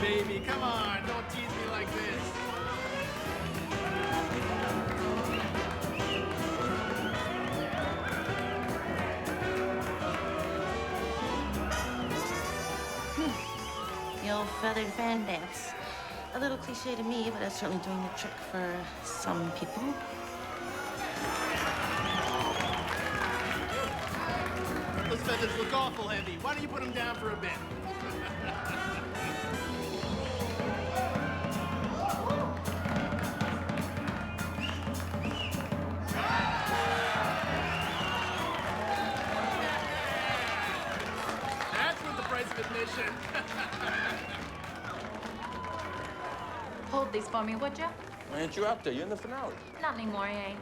baby. Come on, don't tease me like this. The old feathered fan dance. A little cliche to me, but that's certainly doing the trick for some people. Those feathers look awful heavy. Why don't you put them down for a bit? That's worth the price of admission. Hold these for me, would you? Why ain't you out there? You're in the finale. Not anymore, I ain't.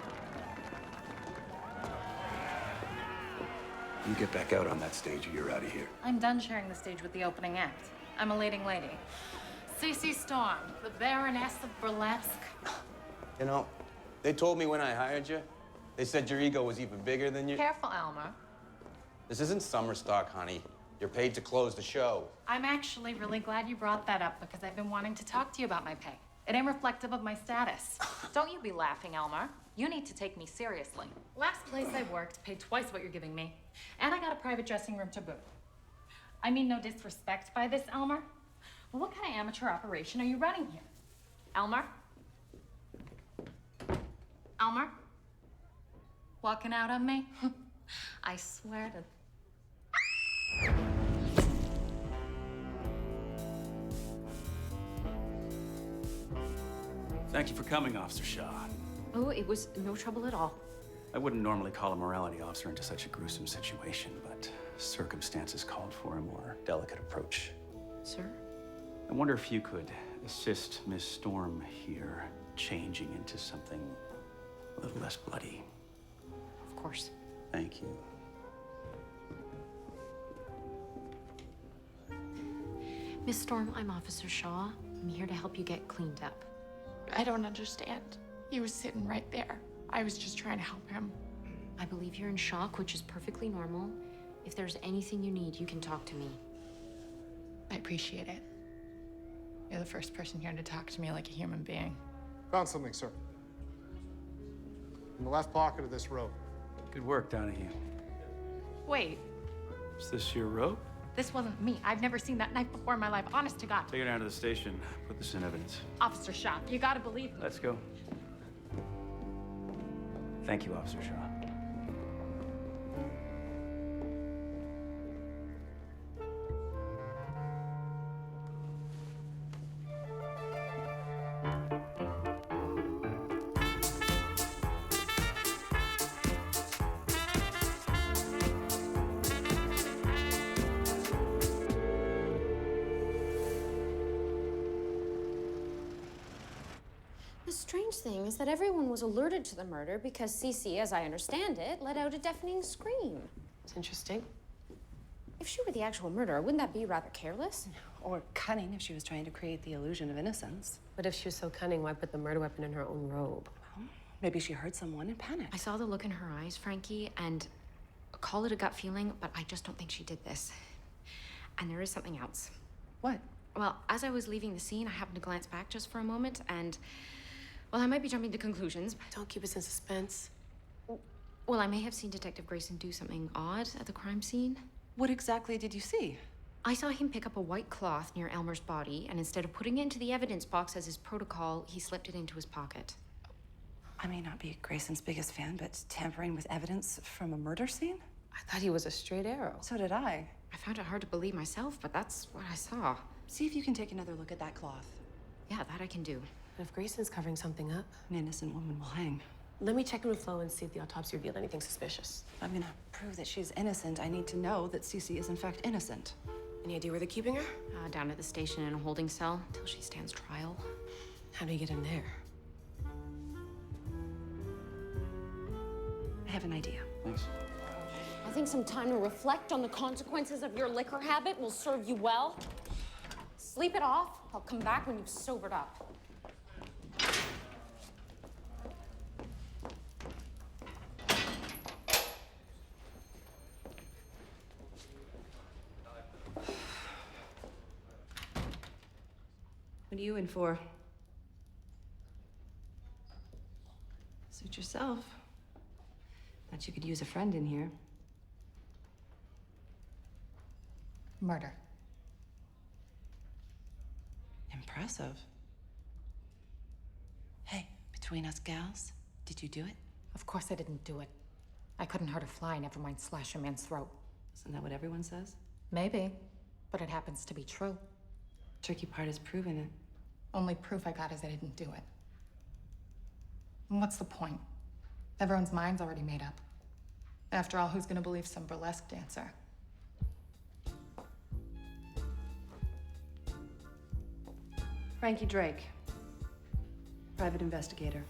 You get back out on that stage or you're out of here. I'm done sharing the stage with the opening act. I'm a leading lady. Cece Storm, the Baroness of Burlesque. You know, they told me when I hired you, they said your ego was even bigger than you. Careful, Elmer. This isn't summer stock, honey. You're paid to close the show. I'm actually really glad you brought that up because I've been wanting to talk to you about my pay. It ain't reflective of my status. Don't you be laughing, Elmer. You need to take me seriously. Last place I worked paid twice what you're giving me, and I got a private dressing room to boot. I mean no disrespect by this, Elmer, but what kind of amateur operation are you running here? Elmer? Elmer? Walking out on me? I swear to... Thank you for coming, Officer Shaw. Oh, it was no trouble at all. I wouldn't normally call a morality officer into such a gruesome situation, but circumstances called for a more delicate approach. Sir? I wonder if you could assist Miss Storm here, changing into something a little less bloody. Of course. Thank you. Miss Storm, I'm Officer Shaw. I'm here to help you get cleaned up. I don't understand. He was sitting right there. I was just trying to help him. I believe you're in shock, which is perfectly normal. If there's anything you need, you can talk to me. I appreciate it. You're the first person here to talk to me like a human being. Found something, sir. In the left pocket of this robe. Good work, Donahue. Wait, Is this your rope? this wasn't me. I've never seen that knife before in my life, honest to God. Take her down to the station. Put this in evidence. Officer Shaw, you gotta believe me. Let's go. Thank you, Officer Shaw. The strange thing is that everyone was alerted to the murder because Cece, as I understand it, let out a deafening scream. It's interesting. If she were the actual murderer, wouldn't that be rather careless? Or cunning if she was trying to create the illusion of innocence. But if she was so cunning, why put the murder weapon in her own robe? Well, maybe she heard someone and panicked. I saw the look in her eyes, Frankie, and call it a gut feeling, but I just don't think she did this. And there is something else. What? Well, as I was leaving the scene, I happened to glance back just for a moment, and, well, I might be jumping to conclusions, but... Don't keep us in suspense. Well, I may have seen Detective Greyson do something odd at the crime scene. What exactly did you see? I saw him pick up a white cloth near Elmer's body, and instead of putting it into the evidence box as his protocol, he slipped it into his pocket. I may not be Grayson's biggest fan, but tampering with evidence from a murder scene? I thought he was a straight arrow. So did I. I found it hard to believe myself, but that's what I saw. See if you can take another look at that cloth. Yeah, that I can do. And if Grayson's covering something up, An innocent woman will hang. let me check in with Flo and see if the autopsy revealed anything suspicious. If I'm gonna prove that she's innocent, I need to know that Cece is in fact innocent. Any idea where they're keeping her? Down at the station in a holding cell until she stands trial. How do you get in there? I have an idea. Thanks. I think some time to reflect on the consequences of your liquor habit will serve you well. Sleep it off. I'll come back when you've sobered up. What are you in for? Suit yourself. Thought you could use a friend in here. Murder. Impressive. Hey, between us gals, did you do it? Of course I didn't do it. I couldn't hurt a fly, never mind slash a man's throat. Isn't that what everyone says? Maybe, but it happens to be true. Tricky part is proving it. Only proof I got is I didn't do it. And what's the point? Everyone's mind's already made up. After all, who's gonna believe some burlesque dancer? Frankie Drake, private investigator.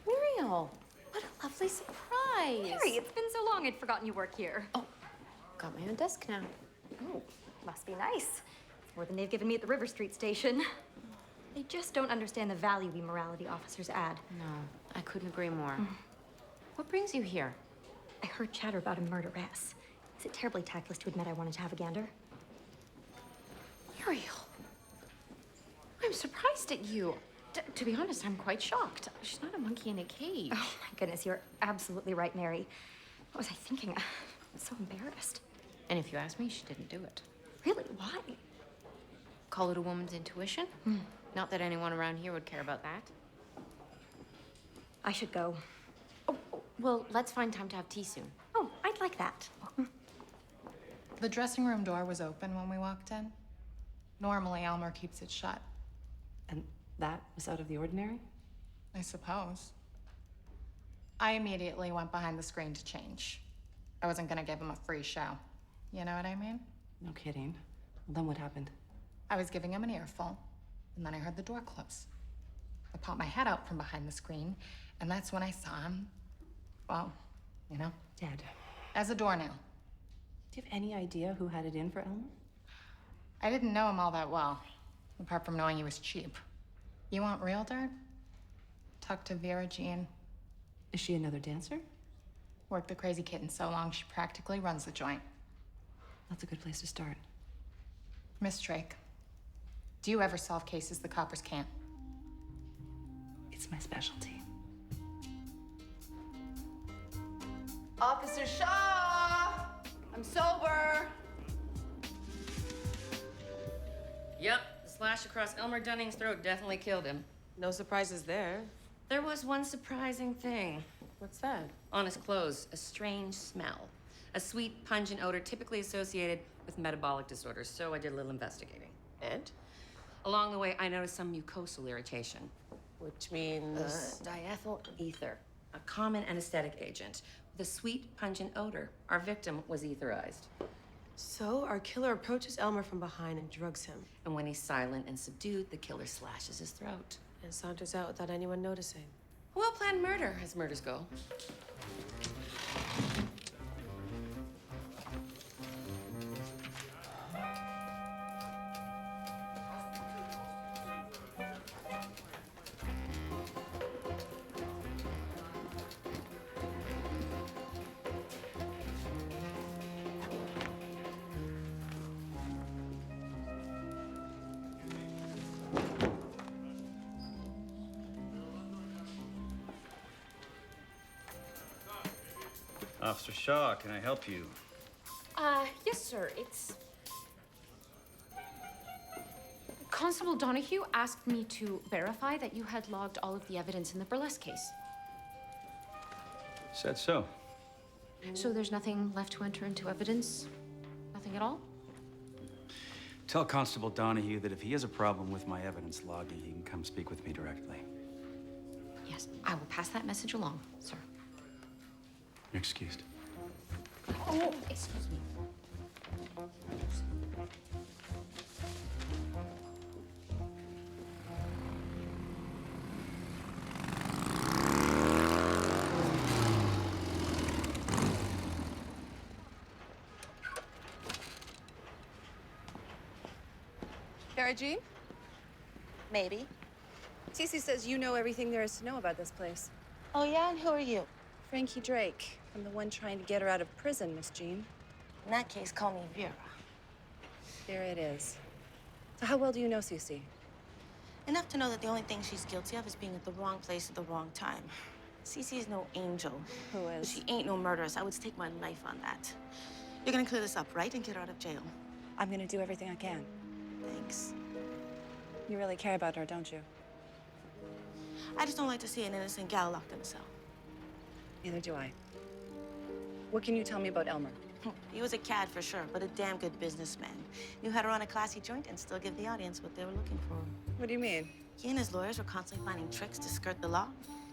Muriel, what a lovely surprise. Harry, it's been so long I'd forgotten you work here. Oh, got my own desk now. Oh, must be nice. It's more than they've given me at the River Street station. They just don't understand the value we morality officers add. No, I couldn't agree more. What brings you here? I heard chatter about a murderess. Is it terribly tactless to admit I wanted to have a gander? Muriel. I'm surprised at you. To be honest, I'm quite shocked. She's not a monkey in a cage. Oh my goodness, you're absolutely right, Mary. What was I thinking? I'm so embarrassed. And if you ask me, she didn't do it. Really? Why? Call it a woman's intuition? Not that anyone around here would care about that. I should go. Well, let's find time to have tea soon. Oh, I'd like that. The dressing room door was open when we walked in. Normally, Elmer keeps it shut. And that was out of the ordinary? I suppose. I immediately went behind the screen to change. I wasn't gonna give him a free show. You know what I mean? No kidding. Well, then what happened? I was giving him an earful, and then I heard the door close. I popped my head out from behind the screen, and that's when I saw him, well, you know, Dead. as a doornail. Do you have any idea who had it in for Elmer? I didn't know him all that well, apart from knowing he was cheap. You want real dirt? Talk to Vera Jean. Is she another dancer? Worked the crazy kitten so long she practically runs the joint. That's a good place to start. Miss Drake, do you ever solve cases the coppers can't? It's my specialty. Officer Shaw! I'm sober. Yep, the slash across Elmer Dunning's throat definitely killed him. No surprises there. There was one surprising thing. What's that? On his clothes, a strange smell. A sweet, pungent odor typically associated with metabolic disorders, so I did a little investigating. And? Along the way, I noticed some mucosal irritation. Which means? Diethyl ether, a common anesthetic agent with a sweet, pungent odor. Our victim was etherized. So our killer approaches Elmer from behind and drugs him. And when he's silent and subdued, the killer slashes his throat. And saunters out without anyone noticing. A well-planned murder, as murders go. Officer Shaw, can I help you? Yes, sir. It's... Constable Donahue asked me to verify that you had logged all of the evidence in the burlesque case. Said so. So there's nothing left to enter into evidence? Nothing at all? Tell Constable Donahue that if he has a problem with my evidence logging, he can come speak with me directly. Yes, I will pass that message along, sir. You're excused. Oh, excuse me. Vera Jean? Maybe. Cece says you know everything there is to know about this place. Oh, yeah? And who are you? Frankie Drake. I'm the one trying to get her out of prison, Miss Jean. In that case, call me Vera. There it is. So how well do you know Cece? Enough to know that the only thing she's guilty of is being at the wrong place at the wrong time. Cece's no angel. Who is? She ain't no murderess. I would stake my life on that. You're gonna clear this up, right? And get her out of jail. I'm gonna do everything I can. Thanks. You really care about her, don't you? I just don't like to see an innocent gal locked in a cell. Neither do I. What can you tell me about Elmer? He was a cad for sure, but a damn good businessman. Knew how to run a classy joint and still give the audience what they were looking for. What do you mean? He and his lawyers were constantly finding tricks to skirt the law.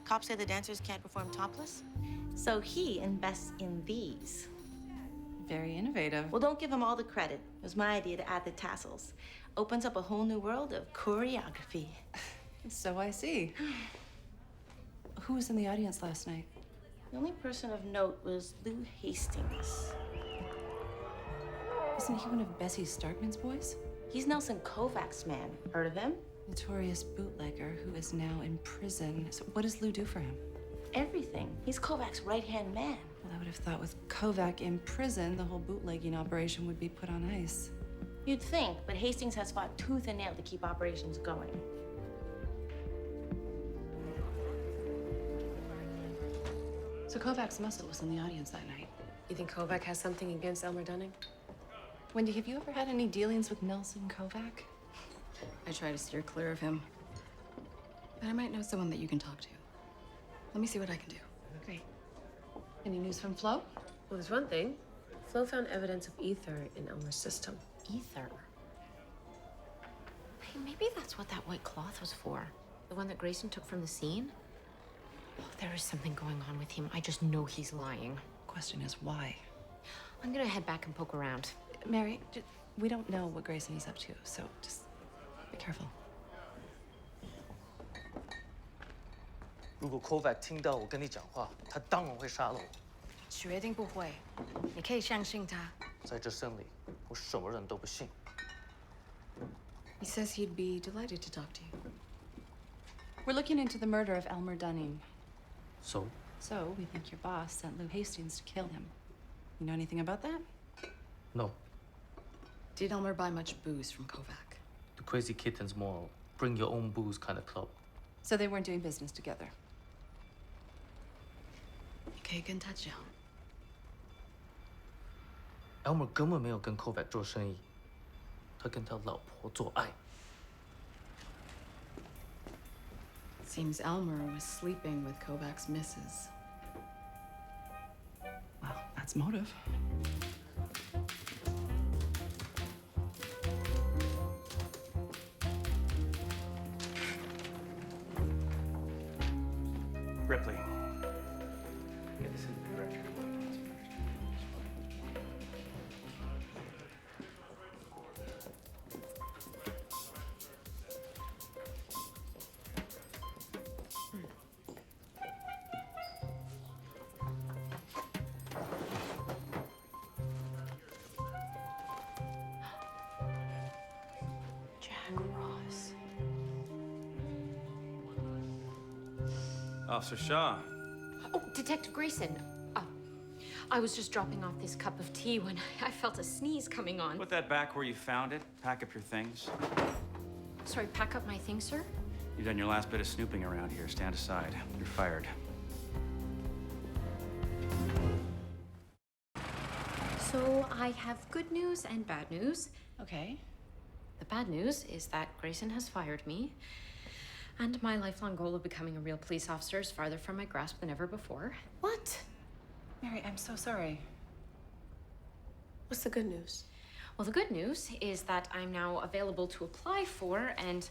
Cops say the dancers can't perform topless. So he invests in these. Very innovative. Well, don't give him all the credit. It was my idea to add the tassels. Opens up a whole new world of choreography. So I see. Who was in the audience last night? The only person of note was Lou Hastings. Isn't he one of Bessie Starkman's boys? He's Nelson Kovac's man. Heard of him? Notorious bootlegger who is now in prison. So what does Lou do for him? Everything. He's Kovac's right-hand man. Well, I would have thought with Kovac in prison, the whole bootlegging operation would be put on ice. You'd think, but Hastings has fought tooth and nail to keep operations going. So Kovac's muscle was in the audience that night. You think Kovac has something against Elmer Dunning? Wendy, have you ever had any dealings with Nelson Kovac? I try to steer clear of him. But I might know someone that you can talk to. Let me see what I can do. Great. Any news from Flo? Well, there's one thing. Flo found evidence of ether in Elmer's system. Ether? Hey, maybe that's what that white cloth was for. The one that Greyson took from the scene? Oh, there is something going on with him. I just know he's lying. Question is why? I'm gonna head back and poke around. Mary, we don't know what Greyson is up to, so just be careful. 如果 Kovac 听到我跟你讲话，他当然会杀了我。决定不会，你可以相信他。在这森里，我什么人都不信。He says he'd be delighted to talk to you. We're looking into the murder of Elmer Dunning. So? So we think your boss sent Lou Hastings to kill him. You know anything about that? No. Did Elmer buy much booze from Kovac? The Crazy Kitten's more bring your own booze kind of club. So they weren't doing business together. 你可以跟他讲。Elmer 根本没有跟 Kovac 做生意，他跟他老婆做爱。Seems Elmer was sleeping with Kovac's missus. Well, that's motive. Ripley. Yeah, this is the director. Officer Shaw. Oh, Detective Greyson. I was just dropping off this cup of tea when I felt a sneeze coming on. Put that back where you found it. Pack up your things. Sorry, pack up my things, sir? You've done your last bit of snooping around here. Stand aside. You're fired. So I have good news and bad news. Okay. The bad news is that Greyson has fired me, and my lifelong goal of becoming a real police officer is farther from my grasp than ever before. What? Mary, I'm so sorry. What's the good news? Well, the good news is that I'm now available to apply for and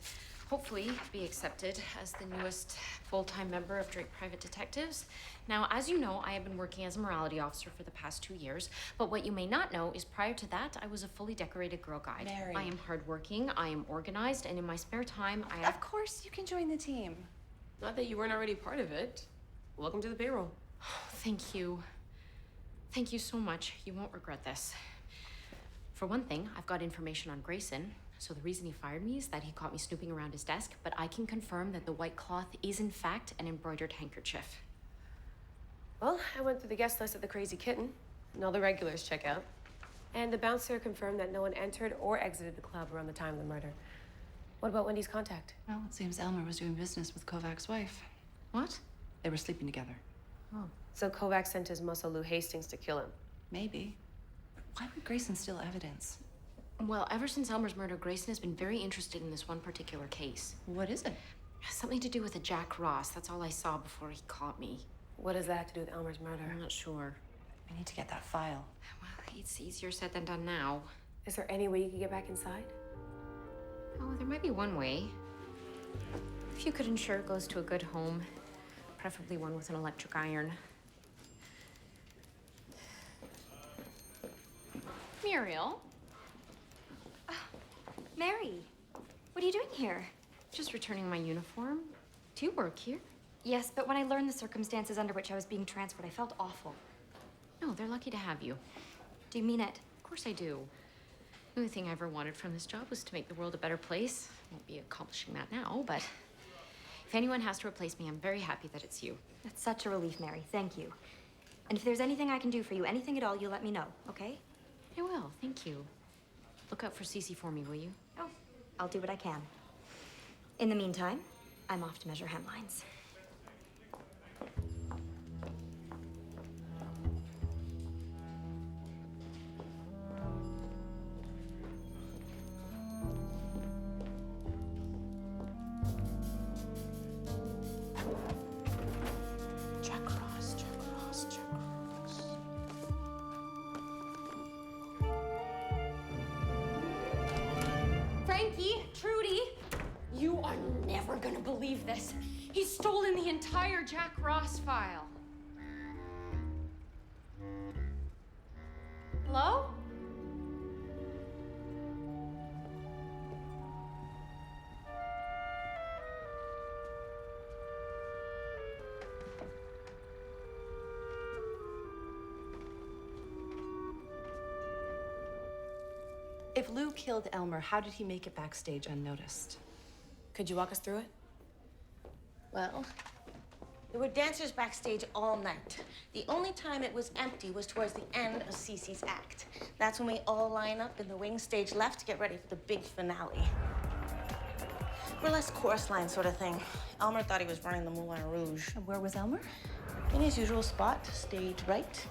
hopefully be accepted as the newest full-time member of Drake Private Detectives. Now, as you know, I have been working as a morality officer for the past 2 years, but what you may not know is prior to that, I was a fully decorated Girl Guide. Mary. I am hardworking, I am organized, and in my spare time, I have... Of course you can join the team. Not that you weren't already part of it. Welcome to the payroll. Thank you. Thank you so much. You won't regret this. For one thing, I've got information on Greyson. So the reason he fired me is that he caught me snooping around his desk, but I can confirm that the white cloth is in fact an embroidered handkerchief. Well, I went through the guest list of the Crazy Kitten, and all the regulars check out. And the bouncer confirmed that no one entered or exited the club around the time of the murder. What about Wendy's contact? Well, it seems Elmer was doing business with Kovac's wife. What? They were sleeping together. Oh. So Kovac sent his muscle Lou Hastings to kill him. Maybe. Why would Greyson steal evidence? Well, ever since Elmer's murder, Grayson has been very interested in this one particular case. What is it? Something to do with a Jack Ross. That's all I saw before he caught me. What does that have to do with Elmer's murder? I'm not sure. We need to get that file. Well, it's easier said than done now. Is there any way you could get back inside? Oh, there might be one way. If you could ensure it goes to a good home, preferably one with an electric iron. Muriel? Mary, what are you doing here? Just returning my uniform. Do you work here? Yes, but when I learned the circumstances under which I was being transferred, I felt awful. No, they're lucky to have you. Do you mean it? Of course I do. The only thing I ever wanted from this job was to make the world a better place. Won't be accomplishing that now, but if anyone has to replace me, I'm very happy that it's you. That's such a relief, Mary. Thank you. And if there's anything I can do for you, anything at all, you let me know, okay? I will, thank you. Look out for Cece for me, will you? Oh, I'll do what I can. In the meantime, I'm off to measure hemlines. Frankie, Trudy, you are never gonna believe this. He's stolen the entire Jack Ross file. Hello? If Lou killed Elmer, how did he make it backstage unnoticed? Could you walk us through it? Well, there were dancers backstage all night. The only time it was empty was towards the end of Cece's act. That's when we all line up in the wing stage left to get ready for the big finale. Burlesque chorus line sort of thing. Elmer thought he was running the Moulin Rouge. And where was Elmer? In his usual spot, stage right.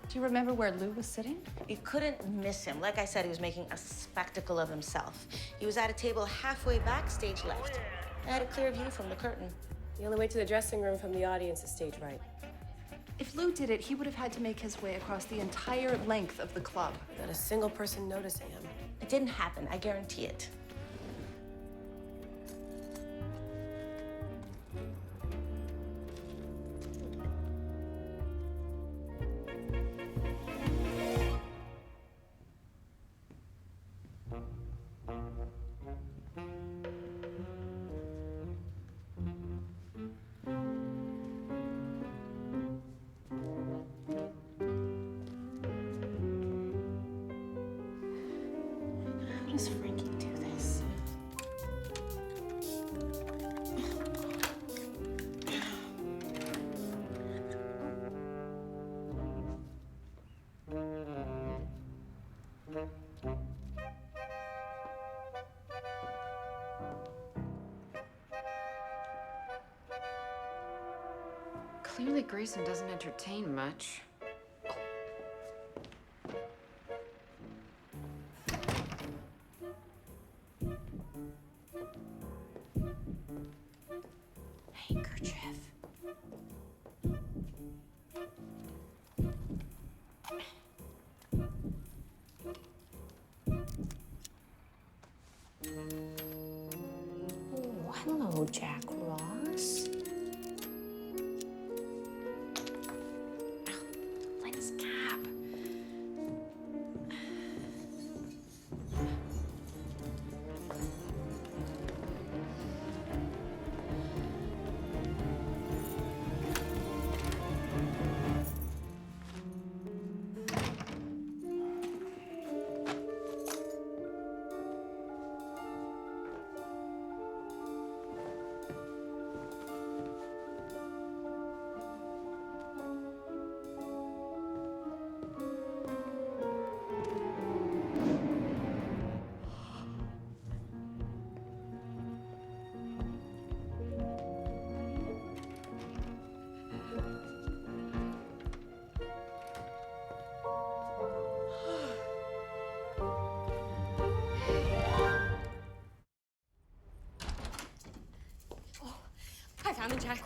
Do you remember where Lou was sitting? You couldn't miss him. Like I said, he was making a spectacle of himself. He was at a table halfway back, stage left. I had a clear view from the curtain. The only way to the dressing room from the audience is stage right. If Lou did it, he would have had to make his way across the entire length of the club. Not a single person noticing him. It didn't happen, I guarantee it. How does Frankie do this? Clearly, Grayson doesn't entertain much. Handkerchief. Oh, hello, Jack Ross.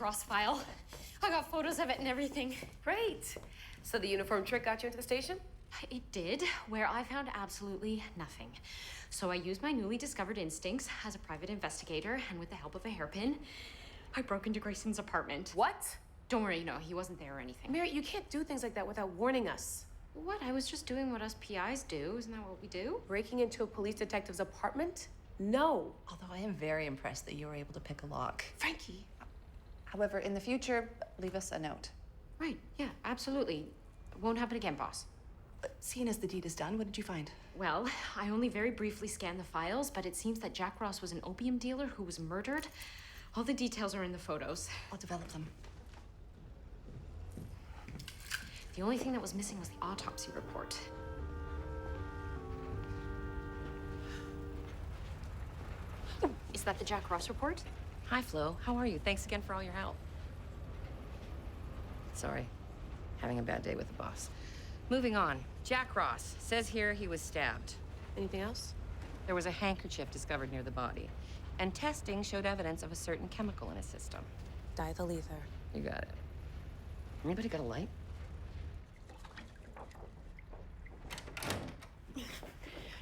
Jack Ross file. I got photos of it and everything. Great. So the uniform trick got you into the station? It did, where I found absolutely nothing. So I used my newly discovered instincts as a private investigator, and with the help of a hairpin, I broke into Greyson's apartment. What? Don't worry, no, he wasn't there or anything. Mary, you can't do things like that without warning us. What? I was just doing what us PIs do. Isn't that what we do? Breaking into a police detective's apartment? No. Although I am very impressed that you were able to pick a lock. Frankie. However, in the future, leave us a note. Right, yeah, absolutely. Won't happen again, boss. Seeing as the deed is done, what did you find? Well, I only very briefly scanned the files, but it seems that Jack Ross was an opium dealer who was murdered. All the details are in the photos. I'll develop them. The only thing that was missing was the autopsy report. Is that the Jack Ross report? Hi, Flo. How are you? Thanks again for all your help. Sorry. Having a bad day with the boss. Moving on. Jack Ross. Says here he was stabbed. Anything else? There was a handkerchief discovered near the body. And testing showed evidence of a certain chemical in his system. Diethyl ether. You got it. Anybody got a light?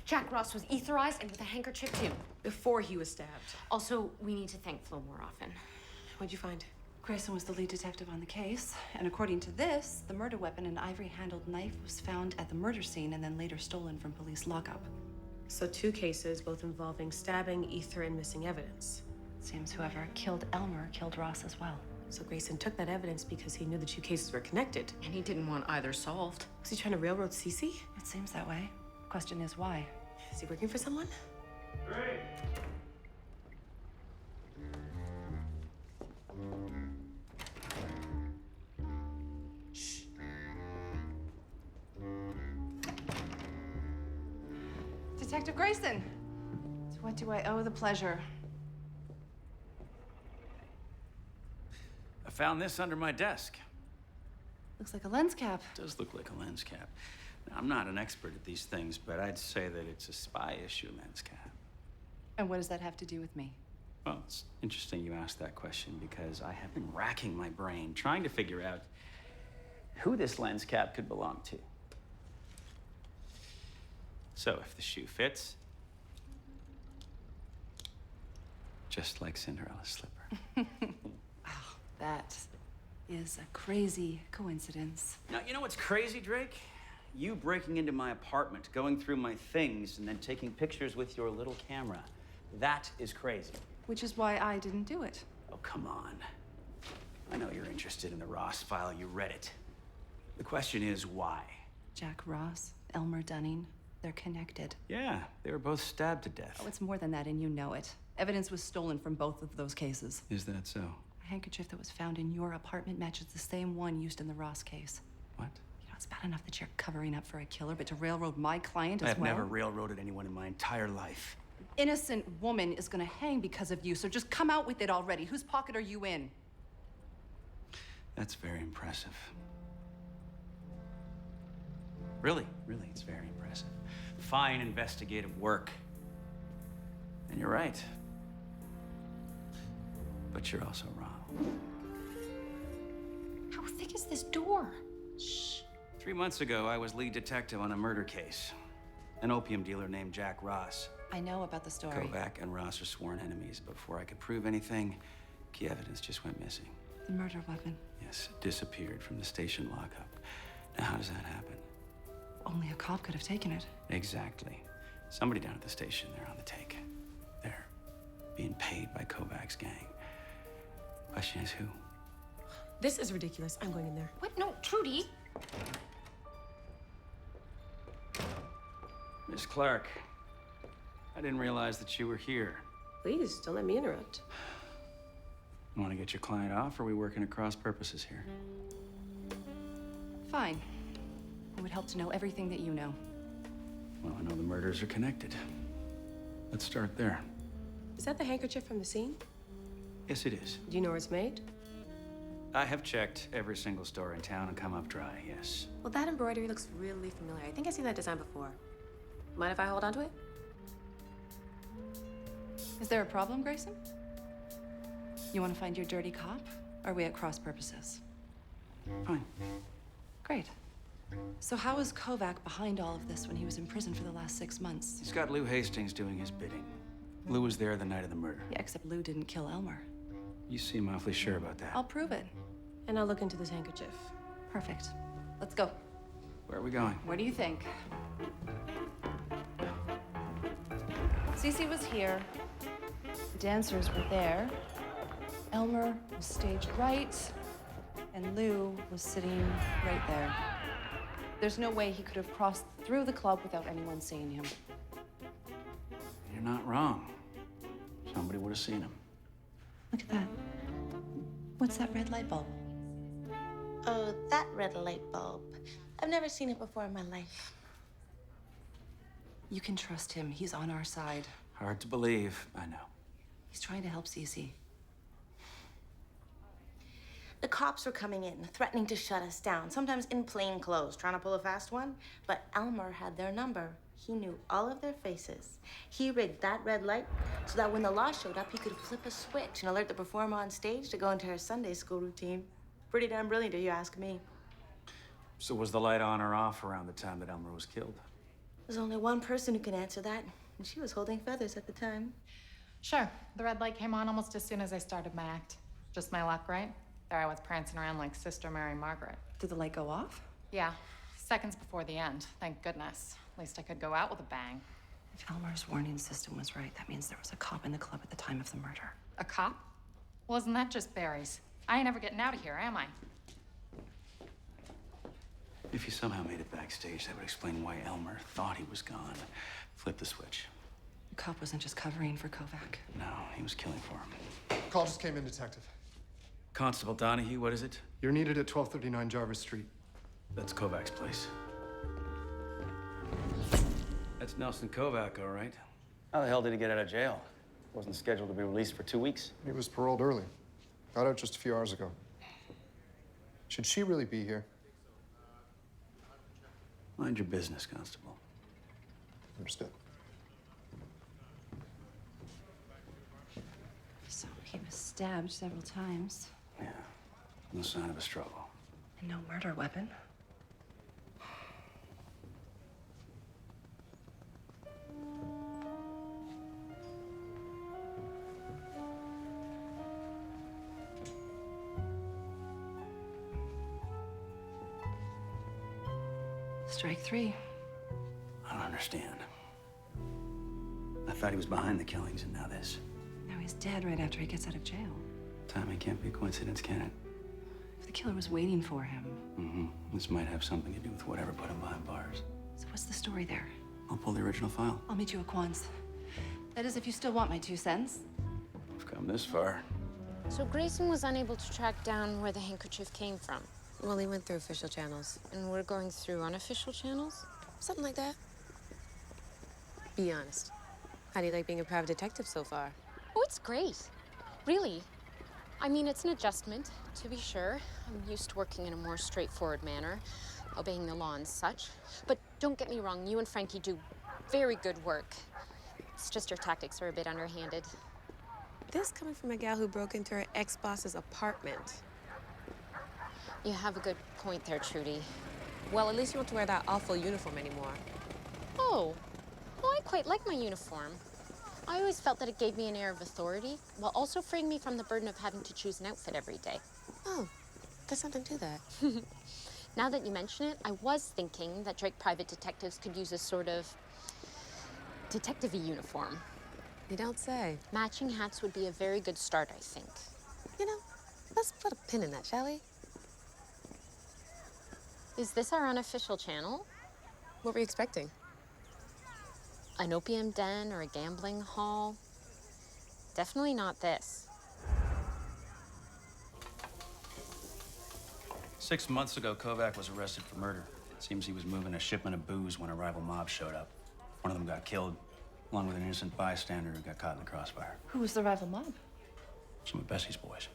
Jack Ross was etherized and with a handkerchief too. Before he was stabbed. Also, we need to thank Flo more often. What'd you find? Greyson was the lead detective on the case, and according to this, the murder weapon, an ivory-handled knife, was found at the murder scene and then later stolen from police lockup. So 2 cases, both involving stabbing, ether, and missing evidence. Seems whoever killed Elmer killed Ross as well. So Greyson took that evidence because he knew the 2 cases were connected. And he didn't want either solved. Was he trying to railroad Cece? It seems that way. Question is why? Is he working for someone? Great. Shh. Detective Greyson! To what do I owe the pleasure? I found this under my desk. Looks like a lens cap. It does look like a lens cap. Now, I'm not an expert at these things, but I'd say that it's a spy issue lens cap. And what does that have to do with me? Well, it's interesting you asked that question because I have been racking my brain trying to figure out who this lens cap could belong to. So if the shoe fits, just like Cinderella's slipper. Oh, that is a crazy coincidence. Now, you know what's crazy, Drake? You breaking into my apartment, going through my things, and then taking pictures with your little camera. That is crazy. Which is why I didn't do it. Oh, come on. I know you're interested in the Ross file. You read it. The question is, why? Jack Ross, Elmer Dunning, they're connected. Yeah, they were both stabbed to death. Oh, it's more than that, and you know it. Evidence was stolen from both of those cases. Is that so? A handkerchief that was found in your apartment matches the same one used in the Ross case. What? You know, it's bad enough that you're covering up for a killer, but to railroad my client as I've well? never railroaded anyone in my entire life. Innocent woman is gonna hang because of you, so just come out with it already. Whose pocket are you in? That's very impressive. Really, it's very impressive. Fine investigative work. And you're right. But you're also wrong. How thick is this door? Shh. 3 months ago, I was lead detective on a murder case. An opium dealer named Jack Ross. I know about the story. Kovac and Ross are sworn enemies. Before I could prove anything, key evidence just went missing. The murder weapon. Yes, it disappeared from the station lockup. Now, how does that happen? Only a cop could have taken it. Exactly. Somebody down at the station, they're on the take. They're being paid by Kovac's gang. Question is who? This is ridiculous. I'm going in there. What? No, Trudy. Miss Clark, I didn't realize that you were here. Please, don't let me interrupt. Want to get your client off, or are we working at cross purposes here? Fine. It would help to know everything that you know. Well, I know the murders are connected. Let's start there. Is that the handkerchief from the scene? Yes, it is. Do you know where it's made? I have checked every single store in town and come up dry, yes. Well, that embroidery looks really familiar. I think I've seen that design before. Mind if I hold on to it? Is there a problem, Greyson? You want to find your dirty cop? Are we at cross purposes? Fine. Great. So how is Kovac behind all of this when he was in prison for the last 6 months? He's got Lou Hastings doing his bidding. Lou was there the night of the murder. Yeah, except Lou didn't kill Elmer. You seem awfully sure about that. I'll prove it. And I'll look into this handkerchief. Perfect. Let's go. Where are we going? Where do you think? Cece was here. The dancers were there. Elmer was staged right. And Lou was sitting right there. There's no way he could have crossed through the club without anyone seeing him. You're not wrong. Somebody would have seen him. Look at that. What's that red light bulb? Oh, that red light bulb. I've never seen it before in my life. You can trust him. He's on our side. Hard to believe, I know. He's trying to help Cece. The cops were coming in, threatening to shut us down, sometimes in plain clothes, trying to pull a fast one. But Elmer had their number. He knew all of their faces. He rigged that red light so that when the law showed up, he could flip a switch and alert the performer on stage to go into her Sunday school routine. Pretty damn brilliant, if you ask me. So was the light on or off around the time that Elmer was killed? There's only one person who can answer that, and she was holding feathers at the time. Sure, the red light came on almost as soon as I started my act. Just my luck, right? There I was prancing around like Sister Mary Margaret. Did the light go off? Yeah, seconds before the end, thank goodness. At least I could go out with a bang. If Elmer's warning system was right, that means there was a cop in the club at the time of the murder. A cop? Well, isn't that just berries? I ain't ever getting out of here, am I? If he somehow made it backstage, that would explain why Elmer thought he was gone. Flip the switch. The cop wasn't just covering for Kovac. No, he was killing for him. Call just came in, Detective. Constable Donahue, what is it? You're needed at 1239 Jarvis Street. That's Kovac's place. That's Nelson Kovac, all right. How the hell did he get out of jail? Wasn't scheduled to be released for 2 weeks. He was paroled early. Got out just a few hours ago. Should she really be here? Mind your business, Constable. Understood. So he was stabbed several times. Yeah, no sign of a struggle. And no murder weapon. Strike three. I don't understand. I thought he was behind the killings, and now this. Now he's dead right after he gets out of jail. Timing can't be a coincidence, can it? If the killer was waiting for him. Mm-hmm. This might have something to do with whatever put him behind bars. So what's the story there? I'll pull the original file. I'll meet you at Kwan's. That is, if you still want my 2 cents. We've come this far. So Greyson was unable to track down where the handkerchief came from. Well, he went through official channels. And we're going through unofficial channels? Something like that. Be honest. How do you like being a private detective so far? Oh, it's great. Really. I mean, it's an adjustment, to be sure. I'm used to working in a more straightforward manner, obeying the law and such. But don't get me wrong, you and Frankie do very good work. It's just your tactics are a bit underhanded. This coming from a gal who broke into her ex-boss's apartment. You have a good point there, Trudy. Well, at least you don't have to wear that awful uniform anymore. Oh, well, I quite like my uniform. I always felt that it gave me an air of authority, while also freeing me from the burden of having to choose an outfit every day. Oh, there's something to that. Now that you mention it, I was thinking that Drake Private Detectives could use a sort of detective-y uniform. You don't say. Matching hats would be a very good start, I think. You know, let's put a pin in that, shall we? Is this our unofficial channel? What were you expecting? An opium den or a gambling hall? Definitely not this. 6 months ago, Kovac was arrested for murder. It seems he was moving a shipment of booze when a rival mob showed up. One of them got killed, along with an innocent bystander who got caught in the crossfire. Who was the rival mob? Some of Bessie's boys.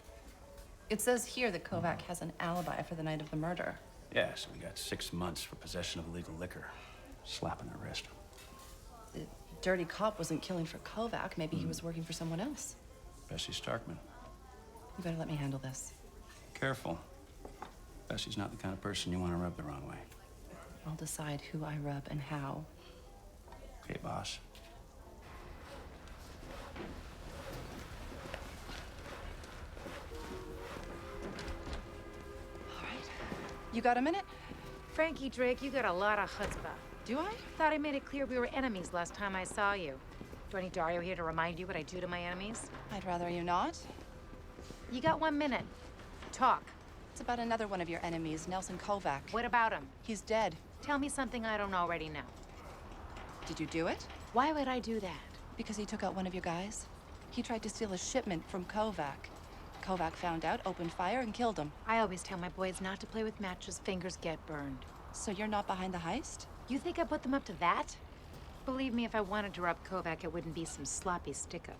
It says here that Kovac has an alibi for the night of the murder. Yeah, so we got 6 months for possession of illegal liquor. Slap on the wrist. The dirty cop wasn't killing for Kovac. Maybe he was working for someone else. Bessie Starkman. You better let me handle this. careful. Bet she's not the kind of person you want to rub the wrong way. I'll decide who I rub and how. Okay, boss. All right. You got a minute? Frankie Drake, you got a lot of chutzpah. Do I? Thought I made it clear we were enemies last time I saw you. Do I need Dario here to remind you what I do to my enemies? I'd rather you not. You got 1 minute. Talk. It's about another one of your enemies, Nelson Kovac. What about him? He's dead. Tell me something I don't already know. Did you do it? Why would I do that? Because he took out one of your guys. He tried to steal a shipment from Kovac. Kovac found out, opened fire, and killed him. I always tell my boys not to play with matches, fingers get burned. So you're not behind the heist? You think I put them up to that? Believe me, if I wanted to rob Kovac, it wouldn't be some sloppy stick-up.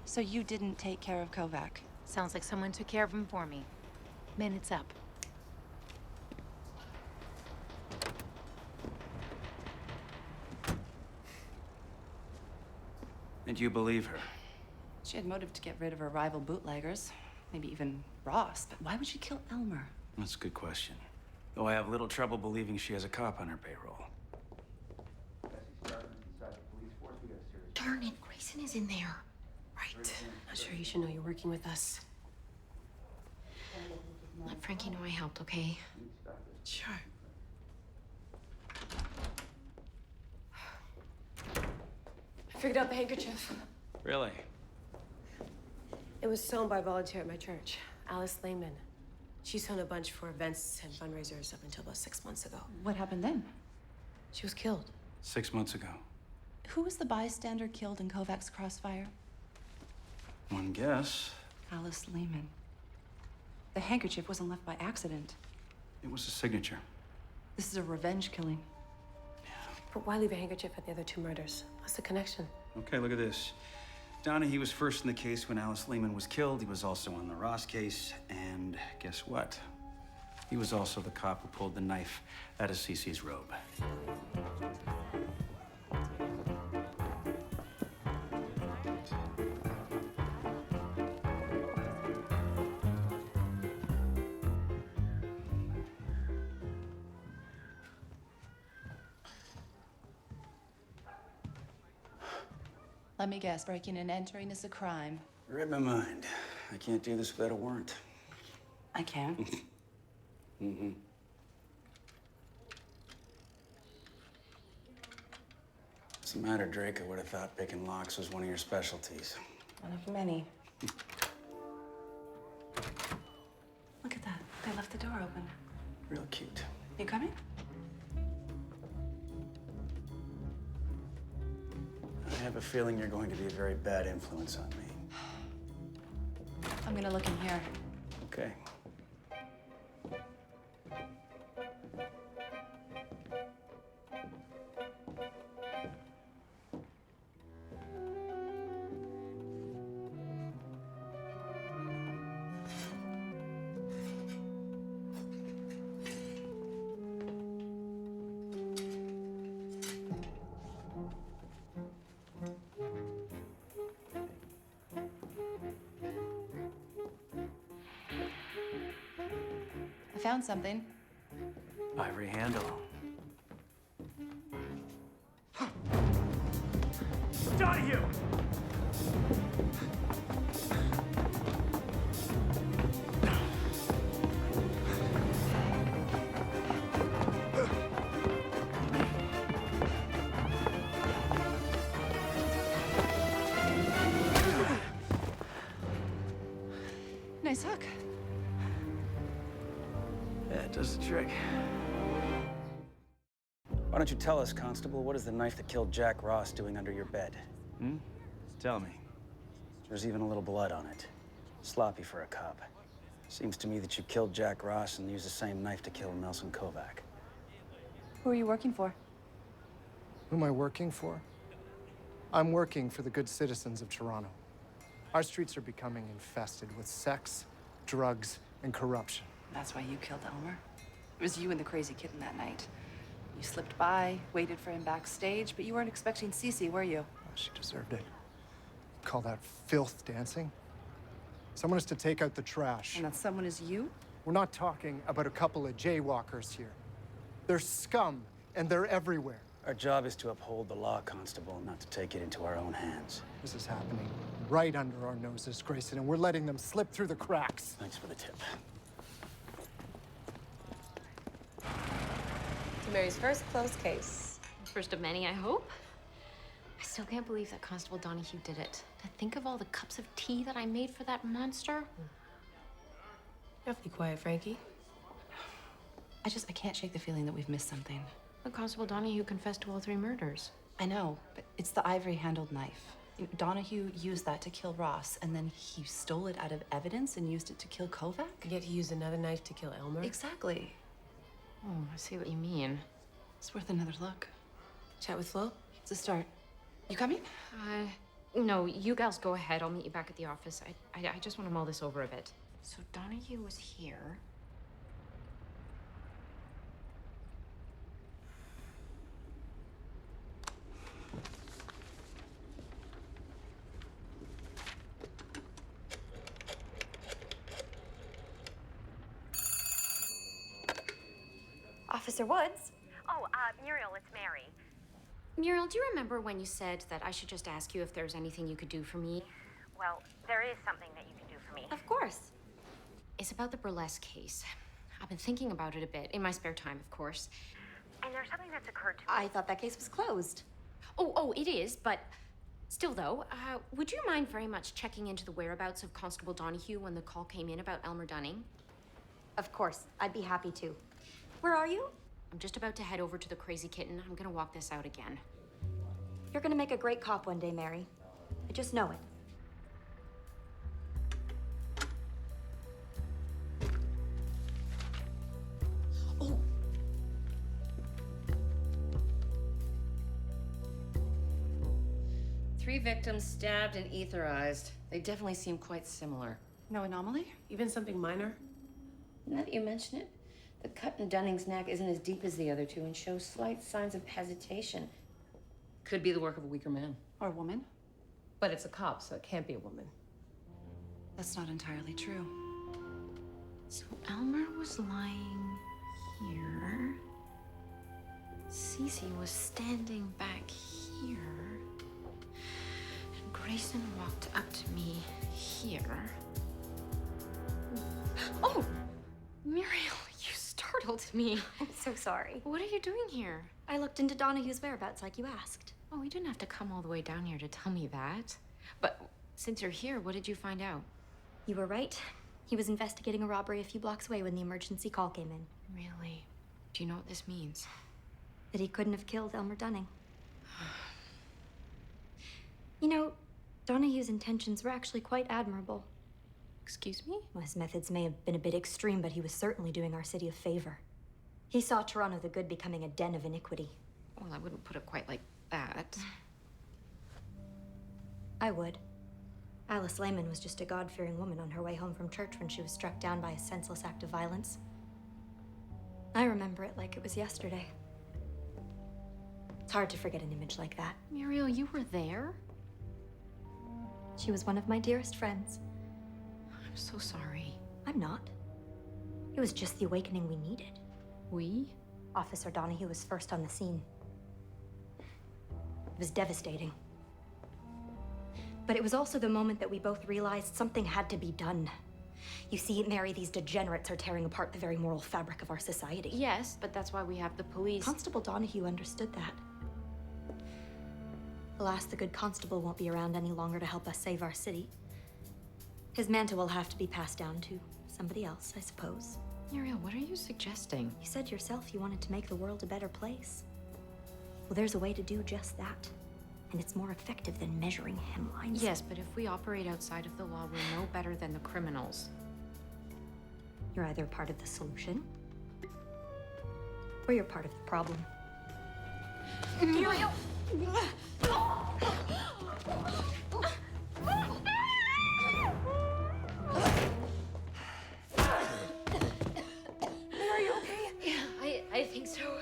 So you didn't take care of Kovac? Sounds like someone took care of him for me. Minute's up. And you believe her? She had motive to get rid of her rival bootleggers. Maybe even Ross, but why would she kill Elmer? That's a good question. Though I have little trouble believing she has a cop on her payroll. Darn it, Grayson is in there. Right. Not sure you should know you're working with us. Let Frankie know I helped, okay? Sure. I figured out the handkerchief. Really? It was sewn by a volunteer at my church, Alice Lehman. She sewn a bunch for events and fundraisers up until about 6 months ago. What happened then? She was killed. 6 months ago. Who was the bystander killed in Kovac's crossfire? One guess. Alice Lehman. The handkerchief wasn't left by accident. It was a signature. This is a revenge killing. But why leave a handkerchief at the other two murders? What's the connection? Okay, look at this. Donahue was first in the case when Alice Lehman was killed. He was also on the Ross case. And guess what? He was also the cop who pulled the knife out of Cece's robe. Let me guess, breaking and entering is a crime. You read my mind. I can't do this without a warrant. I can. Mm-hmm. What's the matter, Drake? I would have thought picking locks was one of your specialties. One of many. Look at that. They left the door open. Real cute. You coming? I have a feeling you're going to be a very bad influence on me. I'm gonna look in here. Okay. I found something. Ivory handle. Donahue! Nice hook. Yeah, it does the trick. Why don't you tell us, Constable, what is the knife that killed Jack Ross doing under your bed? Hmm? Tell me. There's even a little blood on it. Sloppy for a cop. Seems to me that you killed Jack Ross and used the same knife to kill Nelson Kovac. Who are you working for? Who am I working for? I'm working for the good citizens of Toronto. Our streets are becoming infested with sex, drugs, and corruption. That's why you killed Elmer. It was you and the crazy kitten that night. You slipped by, waited for him backstage, but you weren't expecting Cece, were you? Oh, she deserved it. Call that filth dancing? Someone has to take out the trash. And that someone is you? We're not talking about a couple of jaywalkers here. They're scum, and they're everywhere. Our job is to uphold the law, Constable, not to take it into our own hands. This is happening right under our noses, Greyson, and we're letting them slip through the cracks. Thanks for the tip. To Mary's first closed case. First of many, I hope. I still can't believe that Constable Donahue did it. To think of all the cups of tea that I made for that monster. You have to be quiet, Frankie. I can't shake the feeling that we've missed something. But Constable Donahue confessed to all 3 murders. I know, but it's the ivory-handled knife. Donahue used that to kill Ross, and then he stole it out of evidence and used it to kill Kovac? Yet he used another knife to kill Elmer? Exactly. Oh, I see what you mean. It's worth another look. Chat with Flo? It's a start. You coming? No, you gals go ahead. I'll meet you back at the office. I just want to mull this over a bit. So Donahue was here. Officer Woods? Oh, Muriel, it's Mary. Muriel, do you remember when you said that I should just ask you if there's anything you could do for me? Well, there is something that you can do for me. Of course. It's about the burlesque case. I've been thinking about it a bit, in my spare time, of course. And there's something that's occurred to me. I thought that case was closed. Oh, it is, but still though, would you mind very much checking into the whereabouts of Constable Donahue when the call came in about Elmer Dunning? Of course, I'd be happy to. Where are you? I'm just about to head over to the Crazy Kitten. I'm gonna walk this out again. You're gonna make a great cop one day, Mary. I just know it. Oh! 3 victims stabbed and etherized. They definitely seem quite similar. No anomaly? Even something minor? Now that you mention it, the cut in Dunning's neck isn't as deep as the other 2 and shows slight signs of hesitation. Could be the work of a weaker man. Or a woman? But it's a cop, so it can't be a woman. That's not entirely true. So Elmer was lying here. Cece was standing back here. And Greyson walked up to me here. Oh! Muriel, you startled me. I'm so sorry. What are you doing here? I looked into Donahue's whereabouts like you asked. Oh, you didn't have to come all the way down here to tell me that. But since you're here, what did you find out? You were right. He was investigating a robbery a few blocks away when the emergency call came in. Really? Do you know what this means? That he couldn't have killed Elmer Dunning. You know, Donahue's intentions were actually quite admirable. Excuse me? Well, his methods may have been a bit extreme, but he was certainly doing our city a favor. He saw Toronto the Good becoming a den of iniquity. Well, I wouldn't put it quite like that. I would. Alice Lehman was just a God-fearing woman on her way home from church when she was struck down by a senseless act of violence. I remember it like it was yesterday. It's hard to forget an image like that. Muriel, you were there? She was one of my dearest friends. I'm so sorry. I'm not. It was just the awakening we needed. We? Officer Donahue was first on the scene. It was devastating. But it was also the moment that we both realized something had to be done. You see, Mary, these degenerates are tearing apart the very moral fabric of our society. Yes, but that's why we have the police. Constable Donahue understood that. Alas, the good constable won't be around any longer to help us save our city. His mantle will have to be passed down to somebody else, I suppose. Muriel, what are you suggesting? You said yourself you wanted to make the world a better place. Well, there's a way to do just that. And it's more effective than measuring hemlines. Yes, but if we operate outside of the law, we're no better than the criminals. You're either part of the solution, or you're part of the problem. Muriel! Are you okay? Yeah, I think so.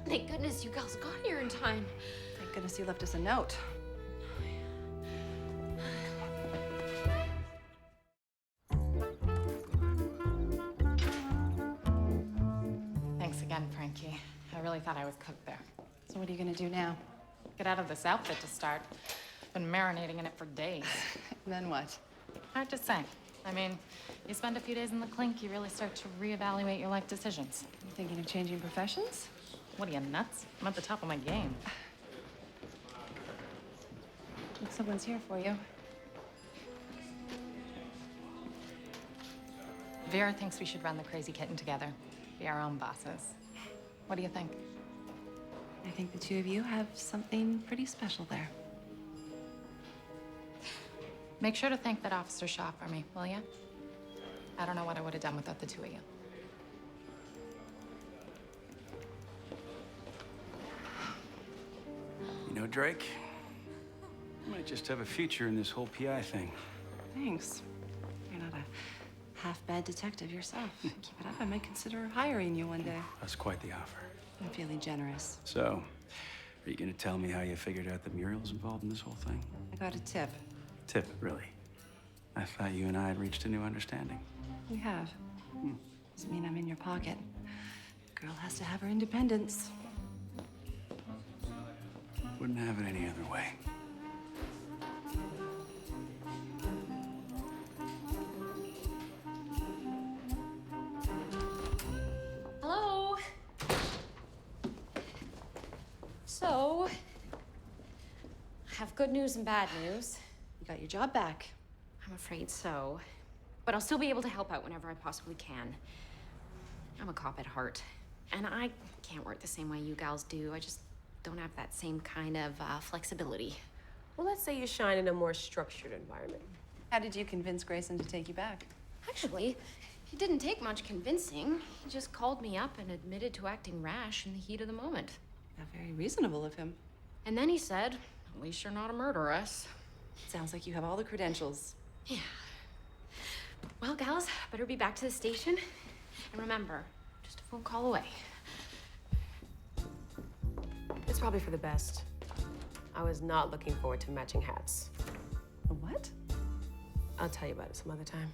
Thank goodness you girls got here in time. Thank goodness you left us a note. I really thought I was cooked there. So what are you gonna do now? Get out of this outfit to start. Been marinating in it for days. Then what? Hard to say. I mean, you spend a few days in the clink, you really start to reevaluate your life decisions. You thinking of changing professions? What are you, nuts? I'm at the top of my game. Look, someone's here for you. Vera thinks we should run the Crazy Kitten together. Be our own bosses. What do you think? I think the two of you have something pretty special there. Make sure to thank that Officer Shaw for me, will ya? I don't know what I would have done without the two of you. You know, Drake, you might just have a future in this whole PI thing. Thanks. You're not a half-bad detective yourself. Keep it up, I might consider hiring you one day. That's quite the offer. I'm feeling generous. So, are you gonna tell me how you figured out that Muriel's involved in this whole thing? I got a tip. Tip, really? I thought you and I had reached a new understanding. We have. Doesn't mean I'm in your pocket. Girl has to have her independence. Wouldn't have it any other way. Hello. So, I have good news and bad news. You got your job back. I'm afraid so. But I'll still be able to help out whenever I possibly can. I'm a cop at heart. And I can't work the same way you gals do. I just don't have that same kind of flexibility. Well, let's say you shine in a more structured environment. How did you convince Greyson to take you back? Actually, it didn't take much convincing. He just called me up and admitted to acting rash in the heat of the moment. Very reasonable of him. And then he said, at least you're not a murderess. Sounds like you have all the credentials. Yeah. Well, gals, better be back to the station. And remember, just a phone call away. It's probably for the best. I was not looking forward to matching hats. A what? I'll tell you about it some other time.